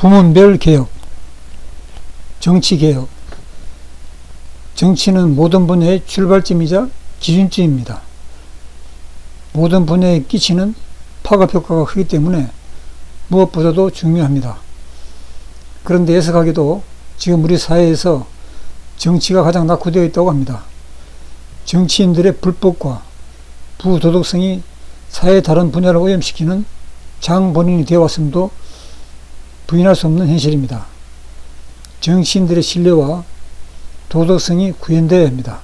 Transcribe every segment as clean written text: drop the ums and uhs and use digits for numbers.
부문별 개혁, 정치개혁. 정치는 모든 분야의 출발점이자 기준점입니다. 모든 분야에 끼치는 파급효과가 크기 때문에 무엇보다도 중요합니다. 그런데 애석하게도 지금 우리 사회에서 정치가 가장 낙후되어 있다고 합니다. 정치인들의 불법과 부도덕성이 사회의 다른 분야를 오염시키는 장본인이 되어왔음도 부인할 수 없는 현실입니다. 정치인들의 신뢰와 도덕성이 구현되어야 합니다.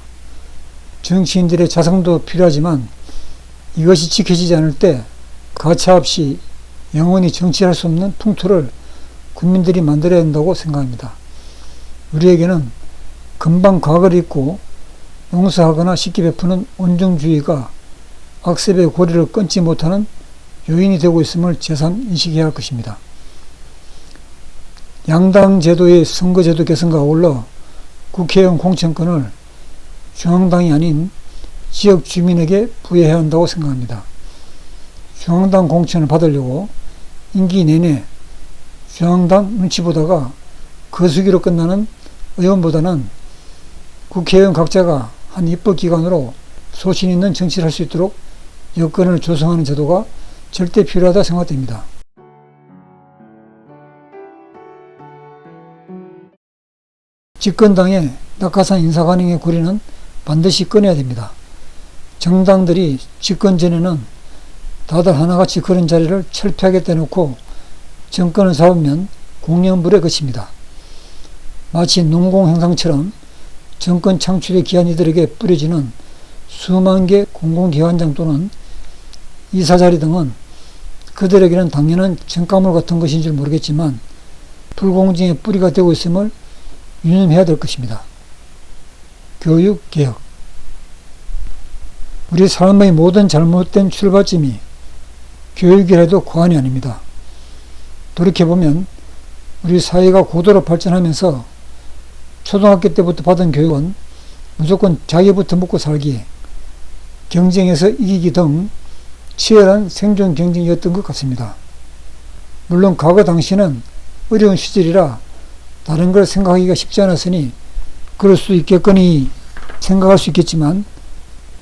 정치인들의 자성도 필요하지만 이것이 지켜지지 않을 때 가차없이 영원히 정치할 수 없는 풍토를 국민들이 만들어야 한다고 생각합니다. 우리에게는 금방 과거를 잊고 용서하거나 쉽게 베푸는 온정주의가 악습의 고리를 끊지 못하는 요인이 되고 있음을 재산 인식해야 할 것입니다. 양당 제도의 선거제도 개선과 아울러 국회의원 공천권을 중앙당이 아닌 지역 주민에게 부여해야 한다고 생각합니다. 중앙당 공천을 받으려고 임기 내내 중앙당 눈치 보다가 거수기로 끝나는 의원보다는 국회의원 각자가 한 입법기관으로 소신 있는 정치를 할 수 있도록 여건을 조성하는 제도가 절대 필요하다 생각됩니다. 집권당의 낙하산 인사관행의 고리는 반드시 꺼내야 됩니다. 정당들이 집권 전에는 다들 하나같이 그런 자리를 철폐하겠다 놓고 정권을 잡으면 공연불에 그칩니다. 마치 농공행상처럼 정권 창출의 기한 이들에게 뿌려지는 수만 개 공공기관장 또는 이사자리 등은 그들에게는 당연한 정가물 같은 것인 줄 모르겠지만 불공정의 뿌리가 되고 있음을 유념해야 될 것입니다. 교육개혁. 우리 삶의 모든 잘못된 출발점이 교육이라 해도 과언이 아닙니다. 돌이켜보면 우리 사회가 고도로 발전하면서 초등학교 때부터 받은 교육은 무조건 자기부터 먹고 살기, 경쟁에서 이기기 등 치열한 생존 경쟁이었던 것 같습니다. 물론 과거 당시는 어려운 시절이라 다른 걸 생각하기가 쉽지 않았으니 그럴 수 있겠거니 생각할 수 있겠지만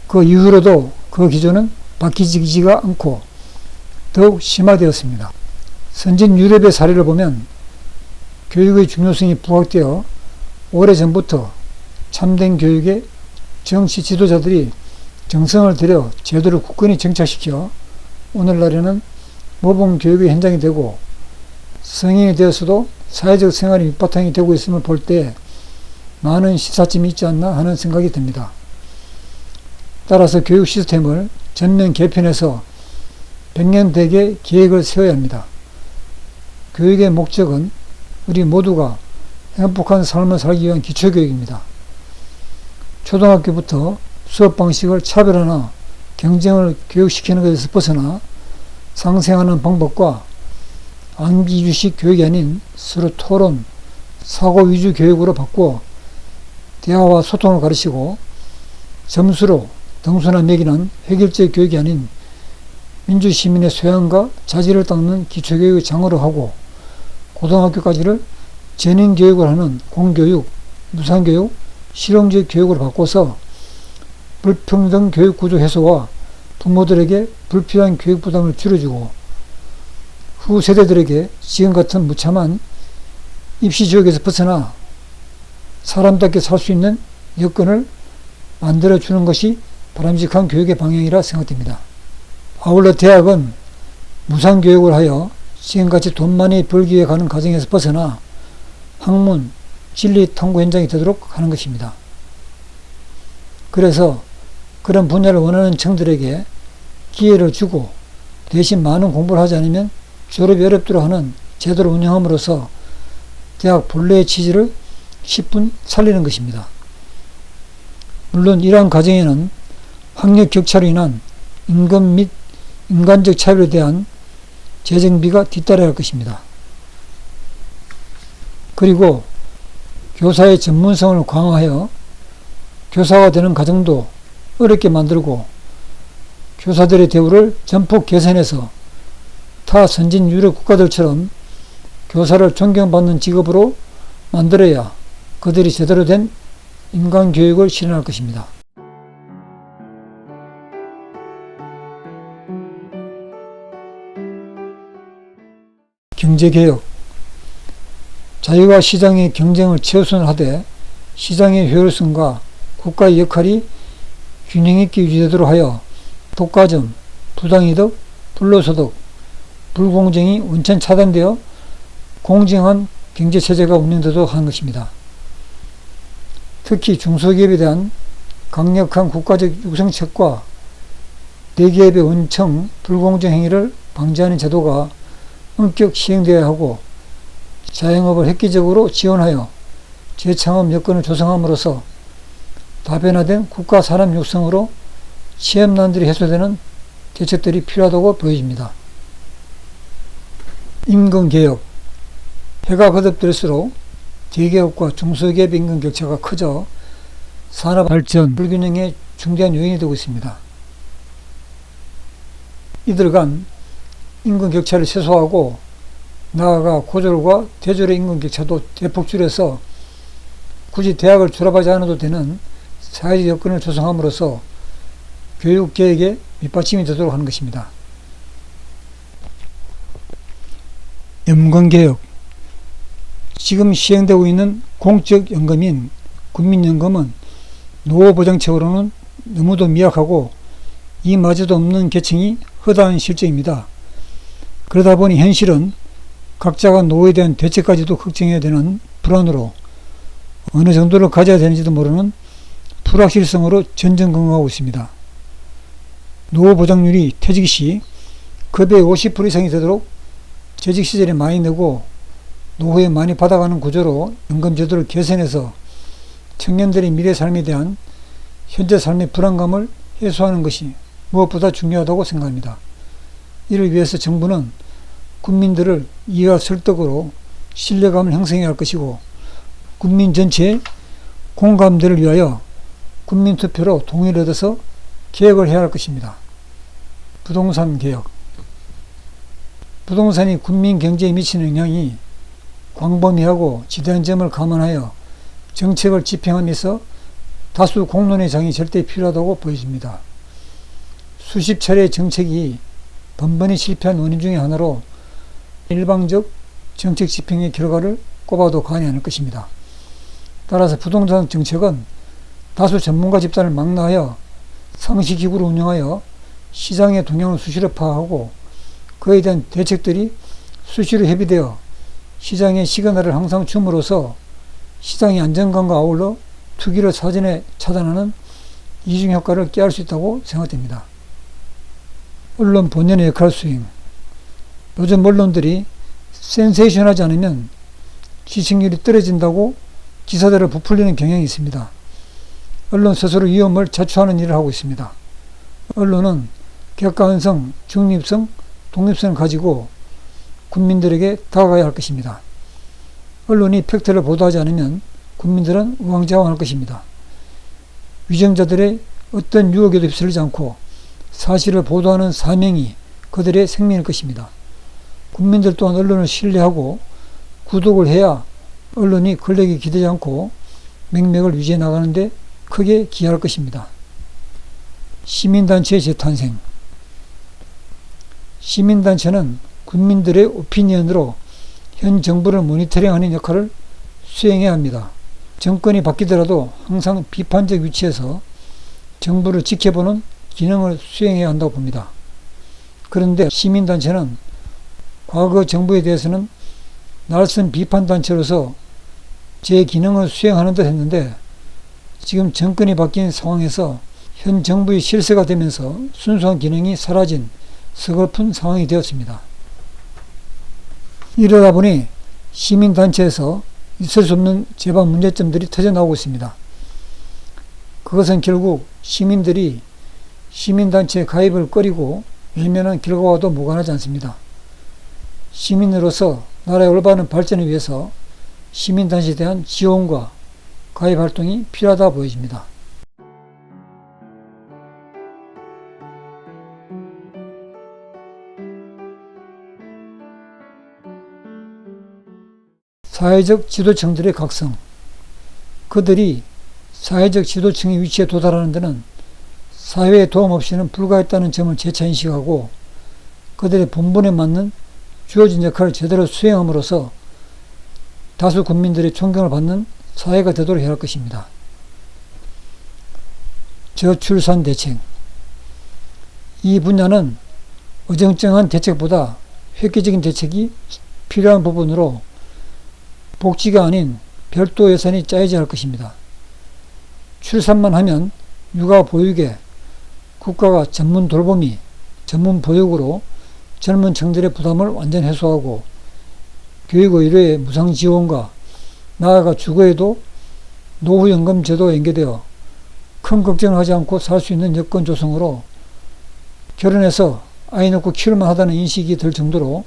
그 이후로도 그 기조는 바뀌지가 않고 더욱 심화되었습니다. 선진 유럽의 사례를 보면 교육의 중요성이 부각되어 오래전부터 참된 교육에 정치 지도자들이 정성을 들여 제도를 굳건히 정착시켜 오늘날에는 모범교육의 현장이 되고 성인이 되어서도 사회적 생활이 밑바탕이 되고 있음을 볼 때 많은 시사점이 있지 않나 하는 생각이 듭니다. 따라서 교육 시스템을 전면 개편해서 백년대계 계획을 세워야 합니다. 교육의 목적은 우리 모두가 행복한 삶을 살기 위한 기초교육입니다. 초등학교부터 수업 방식을 차별화나 경쟁을 교육시키는 것에서 벗어나 상생하는 방법과 암기 위주식 교육이 아닌 서로 토론, 사고 위주 교육으로 바꾸어 대화와 소통을 가르치고 점수로 등수나 매기는 획일적 교육이 아닌 민주시민의 소양과 자질을 닦는 기초교육의 장으로 하고 고등학교까지를 전인교육을 하는 공교육, 무상교육, 실용적 교육으로 바꿔서 불평등 교육구조 해소와 부모들에게 불필요한 교육 부담을 줄여주고 후 세대들에게 지금 같은 무참한 입시지옥에서 벗어나 사람답게 살 수 있는 여건을 만들어주는 것이 바람직한 교육의 방향이라 생각됩니다. 아울러 대학은 무상교육을 하여 지금같이 돈 많이 벌기 위해 가는 과정에서 벗어나 학문, 진리 탐구 현장이 되도록 하는 것입니다. 그래서 그런 분야를 원하는 층들에게 기회를 주고 대신 많은 공부를 하지 않으면 졸업이 어렵도록 하는 제도를 운영함으로써 대학 본래의 취지를 10분 살리는 것입니다. 물론 이러한 과정에는 학력 격차로 인한 임금 및 인간적 차별에 대한 재정비가 뒤따라야 할 것입니다. 그리고 교사의 전문성을 강화하여 교사가 되는 과정도 어렵게 만들고 교사들의 대우를 전폭 개선해서 타 선진 유럽 국가들처럼 교사를 존경받는 직업으로 만들어야 그들이 제대로 된 인간교육을 실현할 것입니다. 경제개혁. 자유와 시장의 경쟁을 최우선하되 시장의 효율성과 국가의 역할이 균형있게 유지되도록 하여 독과점, 부당이득, 불로소득, 불공정이 원천 차단되어 공정한 경제체제가 운영되도록 하는 것입니다. 특히 중소기업에 대한 강력한 국가적 육성책과 대기업의 원청 불공정 행위를 방지하는 제도가 엄격 시행되어야 하고 자영업을 획기적으로 지원하여 재창업 여건을 조성함으로써 다변화된 국가 산업 육성으로 취업난들이 해소되는 대책들이 필요하다고 보여집니다. 임금개혁. 해가 거듭될수록 대기업과 중소기업의 임금 격차가 커져 산업발전 불균형의 중대한 요인이 되고 있습니다. 이들 간 임금 격차를 최소화하고 나아가 고졸과 대졸의 임금 격차도 대폭 줄여서 굳이 대학을 졸업하지 않아도 되는 사회적 여건을 조성함으로써 교육계획의 밑받침이 되도록 하는 것입니다. 연금개혁. 지금 시행되고 있는 공적 연금인 국민연금은 노후보장책으로는 너무도 미약하고 이마저도 없는 계층이 허다한 실정입니다. 그러다 보니 현실은 각자가 노후에 대한 대책까지도 걱정해야 되는 불안으로 어느 정도를 가져야 되는지도 모르는 불확실성으로 전전긍긍하고 있습니다. 노후보장률이 퇴직 시 급여의 50% 이상이 되도록 재직 시절에 많이 내고 노후에 많이 받아가는 구조로 연금제도를 개선해서 청년들의 미래 삶에 대한 현재 삶의 불안감을 해소하는 것이 무엇보다 중요하다고 생각합니다. 이를 위해서 정부는 국민들을 이해와 설득으로 신뢰감을 형성해야 할 것이고 국민 전체의 공감대를 위하여 국민투표로 동의를 얻어서 개혁을 해야 할 것입니다. 부동산 개혁. 부동산이 국민 경제에 미치는 영향이 광범위하고 지대한 점을 감안하여 정책을 집행하면서 다수 공론의 장이 절대 필요하다고 보여집니다. 수십 차례의 정책이 번번이 실패한 원인 중의 하나로 일방적 정책 집행의 결과를 꼽아도 과언이 아닐 것입니다. 따라서 부동산 정책은 다수 전문가 집단을 망라하여 상시기구를 운영하여 시장의 동향을 수시로 파악하고 그에 대한 대책들이 수시로 협의되어 시장의 시그널을 항상 줌으로써 시장의 안정감과 아울러 투기를 사전에 차단하는 이중효과를 꾀할 수 있다고 생각됩니다. 언론 본연의 역할 수행. 요즘 언론들이 센세이션하지 않으면 시청률이 떨어진다고 기사들을 부풀리는 경향이 있습니다. 언론 스스로 위험을 자초하는 일을 하고 있습니다. 언론은 객관성, 중립성, 독립성을 가지고 국민들에게 다가가야 할 것입니다. 언론이 팩트를 보도하지 않으면 국민들은 우왕좌왕할 것입니다. 위정자들의 어떤 유혹에도 휩쓸리지 않고 사실을 보도하는 사명이 그들의 생명일 것입니다. 국민들 또한 언론을 신뢰하고 구독을 해야 언론이 권력에 기대지 않고 맥락을 유지해 나가는데 크게 기여할 것입니다. 시민단체의 재탄생. 시민단체는 국민들의 오피니언으로 현 정부를 모니터링하는 역할을 수행해야 합니다. 정권이 바뀌더라도 항상 비판적 위치에서 정부를 지켜보는 기능을 수행해야 한다고 봅니다. 그런데 시민단체는 과거 정부에 대해서는 날선 비판단체로서 제 기능을 수행하는 듯 했는데 지금 정권이 바뀐 상황에서 현 정부의 실세가 되면서 순수한 기능이 사라진 서글픈 상황이 되었습니다. 이러다 보니 시민단체에서 있을 수 없는 제반 문제점들이 터져나오고 있습니다. 그것은 결국 시민들이 시민단체에 가입을 꺼리고 외면한 결과와도 무관하지 않습니다. 시민으로서 나라의 올바른 발전을 위해서 시민단체에 대한 지원과 가입 활동이 필요하다 보여집니다. 사회적 지도층들의 각성. 그들이 사회적 지도층의 위치에 도달하는 데는 사회의 도움 없이는 불가했다는 점을 재차 인식하고 그들의 본분에 맞는 주어진 역할을 제대로 수행함으로써 다수 국민들의 존경을 받는 사회가 되도록 해야 할 것입니다. 저출산 대책. 이 분야는 어정쩡한 대책보다 획기적인 대책이 필요한 부분으로 복지가 아닌 별도 예산이 짜여져야 할 것입니다. 출산만 하면 육아 보육에 국가가 전문 돌봄이, 전문 보육으로 젊은 층들의 부담을 완전 해소하고 교육 의료의 무상 지원과 나아가 주거에도 노후연금 제도가 연계되어 큰 걱정을 하지 않고 살 수 있는 여건 조성으로 결혼해서 아이 낳고 키울만 하다는 인식이 들 정도로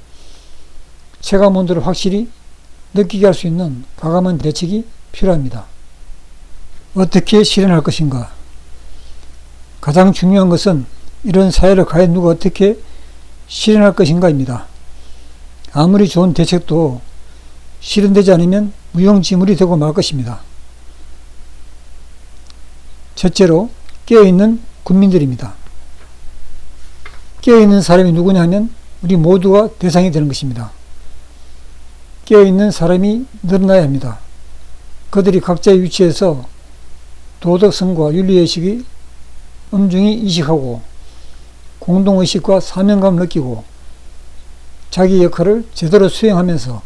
체감 온도를 확실히 느끼게 할 수 있는 과감한 대책이 필요합니다. 어떻게 실현할 것인가? 가장 중요한 것은 이런 사회를 과연 누가 어떻게 실현할 것인가입니다. 아무리 좋은 대책도 실현되지 않으면 무용지물이 되고 말 것입니다. 첫째로 깨어있는 국민들입니다. 깨어있는 사람이 누구냐 하면 우리 모두가 대상이 되는 것입니다. 깨어있는 사람이 늘어나야 합니다. 그들이 각자의 위치에서 도덕성과 윤리의식이 엄중히 인식하고 공동의식과 사명감을 느끼고 자기 역할을 제대로 수행하면서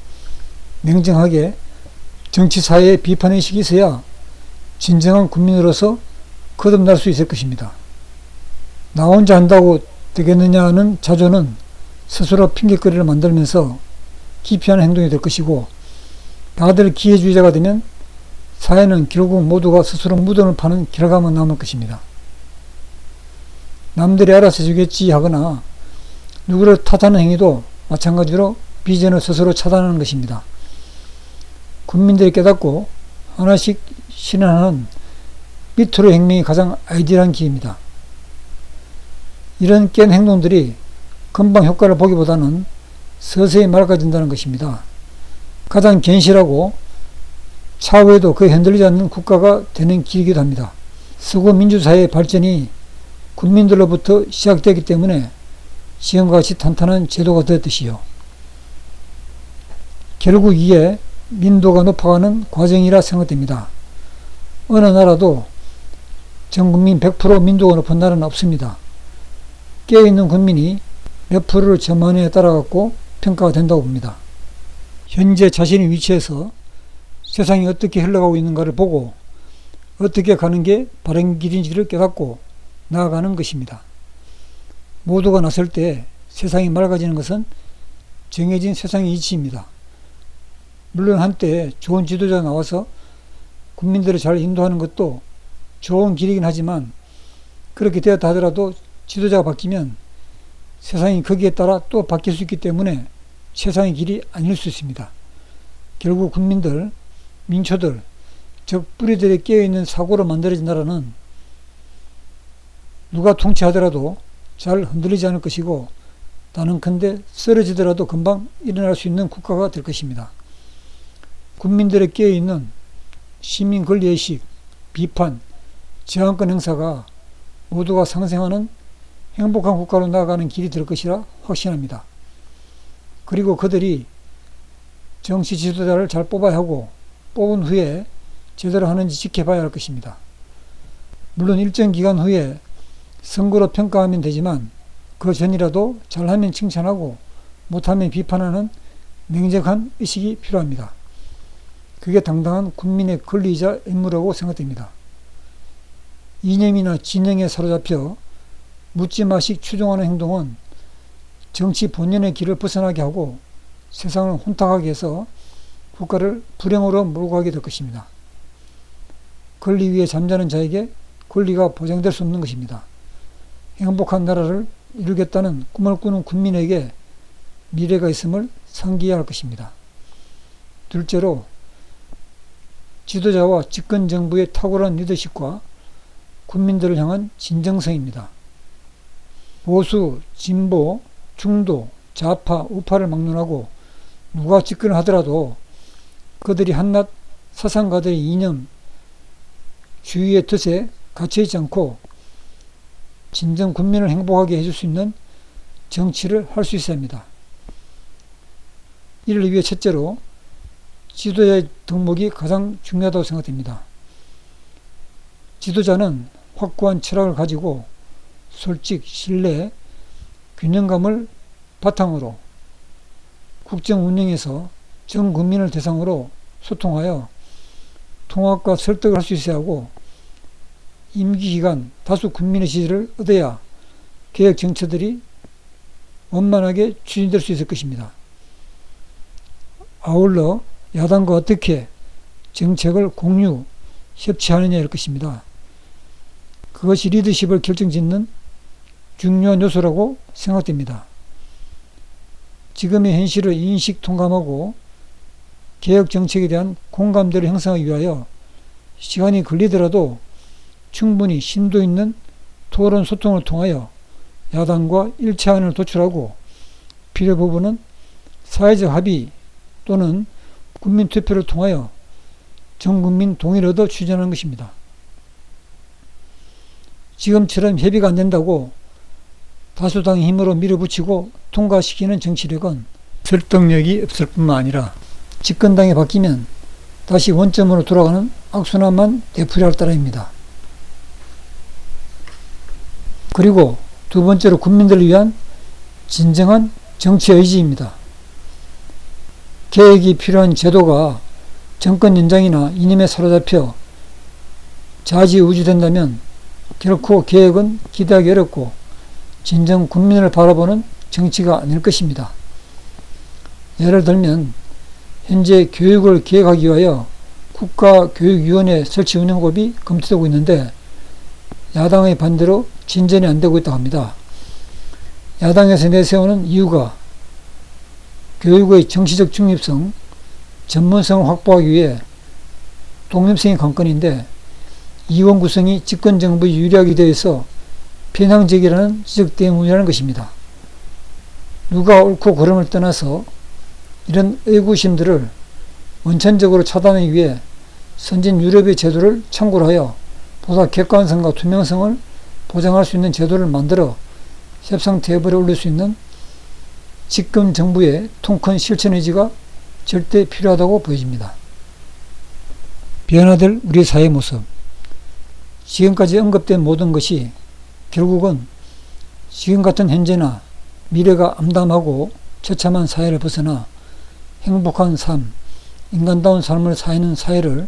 냉정하게 정치사회의 비판의식이 있어야 진정한 국민으로서 거듭날 수 있을 것입니다. 나 혼자 한다고 되겠느냐 하는 자조는 스스로 핑계거리를 만들면서 기피하는 행동이 될 것이고 다들 기회주의자가 되면 사회는 결국 모두가 스스로 무덤을 파는 결과만 남을 것입니다. 남들이 알아서 해주겠지 하거나 누구를 탓하는 행위도 마찬가지로 비전을 스스로 차단하는 것입니다. 국민들이 깨닫고 하나씩 실현하는 밑으로 혁명이 가장 아이디어한 기회입니다. 이런 깬 행동들이 금방 효과를 보기보다는 서서히 맑아진다는 것입니다. 가장 견실하고 차후에도 거의 흔들리지 않는 국가가 되는 길이기도 합니다. 서구 민주사회의 발전이 국민들로부터 시작되기 때문에 지금과 같이 탄탄한 제도가 되었듯이요. 결국 이게 민도가 높아가는 과정이라 생각됩니다. 어느 나라도 전국민 100% 민도가 높은 나라는 없습니다. 깨어있는 국민이 몇 프로를 전만에 따라갖고 평가가 된다고 봅니다. 현재 자신의 위치에서 세상이 어떻게 흘러가고 있는가를 보고 어떻게 가는 게 바른 길인지를 깨닫고 나아가는 것입니다. 모두가 나설 때 세상이 맑아지는 것은 정해진 세상의 이치입니다. 물론 한때 좋은 지도자가 나와서 국민들을 잘 인도하는 것도 좋은 길이긴 하지만 그렇게 되었다 하더라도 지도자가 바뀌면 세상이 거기에 따라 또 바뀔 수 있기 때문에 최상의 길이 아닐 수 있습니다. 결국 국민들, 민초들, 즉 뿌리들이 깨어있는 사고로 만들어진 나라는 누가 통치하더라도 잘 흔들리지 않을 것이고 나는컨대 쓰러지더라도 금방 일어날 수 있는 국가가 될 것입니다. 국민들의 깨어있는 시민 권리의식, 비판, 저항권 행사가 모두가 상생하는 행복한 국가로 나아가는 길이 될 것이라 확신합니다. 그리고 그들이 정치 지도자를 잘 뽑아야 하고 뽑은 후에 제대로 하는지 지켜봐야 할 것입니다. 물론 일정 기간 후에 선거로 평가하면 되지만 그 전이라도 잘하면 칭찬하고 못하면 비판하는 냉정한 의식이 필요합니다. 그게 당당한 국민의 권리이자 임무라고 생각됩니다. 이념이나 진영에 사로잡혀 묻지마식 추종하는 행동은 정치 본연의 길을 벗어나게 하고 세상을 혼탁하게 해서 국가를 불행으로 몰고 가게 될 것입니다. 권리 위에 잠자는 자에게 권리가 보장될 수 없는 것입니다. 행복한 나라를 이루겠다는 꿈을 꾸는 국민에게 미래가 있음을 상기해야 할 것입니다. 둘째로 지도자와 집권정부의 탁월한 리더십과 국민들을 향한 진정성입니다. 보수, 진보, 중도, 좌파, 우파를 막론하고 누가 집권을 하더라도 그들이 한낱 사상가들의 이념, 주위의 뜻에 갇혀있지 않고 진정 국민을 행복하게 해줄 수 있는 정치를 할 수 있어야 합니다. 이를 위해 첫째로 지도자의 덕목이 가장 중요하다고 생각됩니다. 지도자는 확고한 철학을 가지고 솔직, 신뢰, 균형감을 바탕으로 국정 운영에서 전 국민을 대상으로 소통하여 통합과 설득을 할 수 있어야 하고, 임기 기간 다수 국민의 지지를 얻어야 개혁 정책들이 원만하게 추진될 수 있을 것입니다. 아울러 야당과 어떻게 정책을 공유, 협치하느냐일 것입니다. 그것이 리더십을 결정짓는 중요한 요소라고 생각됩니다. 지금의 현실을 인식 통감하고 개혁 정책에 대한 공감대를 형성하기 위하여 시간이 걸리더라도 충분히 심도 있는 토론 소통을 통하여 야당과 일치안을 도출하고, 필요 부분은 사회적 합의 또는 국민투표를 통하여 전국민 동의를 얻어 추진하는 것입니다. 지금처럼 협의가 안 된다고 다수당의 힘으로 밀어붙이고 통과시키는 정치력은 설득력이 없을 뿐만 아니라 집권당이 바뀌면 다시 원점으로 돌아가는 악순환만 되풀이할 따름입니다. 그리고 두 번째로 국민들을 위한 진정한 정치 의지입니다. 개혁이 필요한 제도가 정권 연장이나 이념에 사로잡혀 좌지우지된다면 결코 개혁은 기대하기 어렵고 진정 국민을 바라보는 정치가 아닐 것입니다. 예를 들면 현재 교육을 개혁하기 위하여 국가교육위원회 설치 운영법이 검토되고 있는데 야당의 반대로 진전이 안 되고 있다고 합니다. 야당에서 내세우는 이유가 교육의 정치적 중립성, 전문성을 확보하기 위해 독립성이 관건인데 이원 구성이 집권정부에 유리하게 되어 있어 편향적이라는 지적 때문이라는 것입니다. 누가 옳고 그름을 떠나서 이런 의구심들을 원천적으로 차단하기 위해 선진 유럽의 제도를 참고로 하여 보다 객관성과 투명성을 보장할 수 있는 제도를 만들어 협상 테이블에 올릴 수 있는 집권 정부의 통큰 실천 의지가 절대 필요하다고 보여집니다. 변화될 우리 사회의 모습. 지금까지 언급된 모든 것이 결국은 지금 같은 현재나 미래가 암담하고 처참한 사회를 벗어나 행복한 삶, 인간다운 삶을 사는 사회를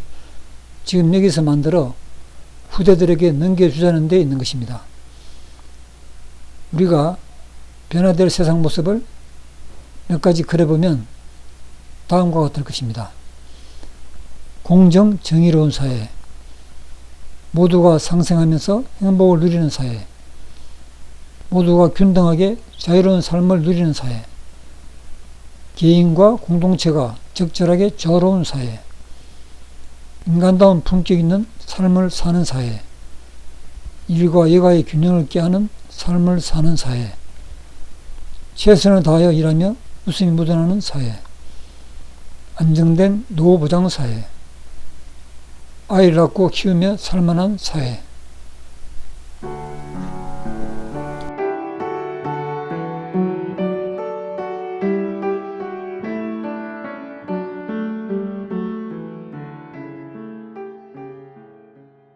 지금 여기서 만들어 후대들에게 넘겨주자는 데 있는 것입니다. 우리가 변화될 세상 모습을 몇 가지 그려보면 다음과 같을 것입니다. 공정, 정의로운 사회, 모두가 상생하면서 행복을 누리는 사회, 모두가 균등하게 자유로운 삶을 누리는 사회, 개인과 공동체가 적절하게 조화로운 사회, 인간다운 품격 있는 삶을 사는 사회, 일과 여가의 균형을 깨하는 삶을 사는 사회, 최선을 다하여 일하며 웃음이 묻어나는 사회, 안정된 노후 보장 사회, 아이를 낳고 키우며 살만한 사회,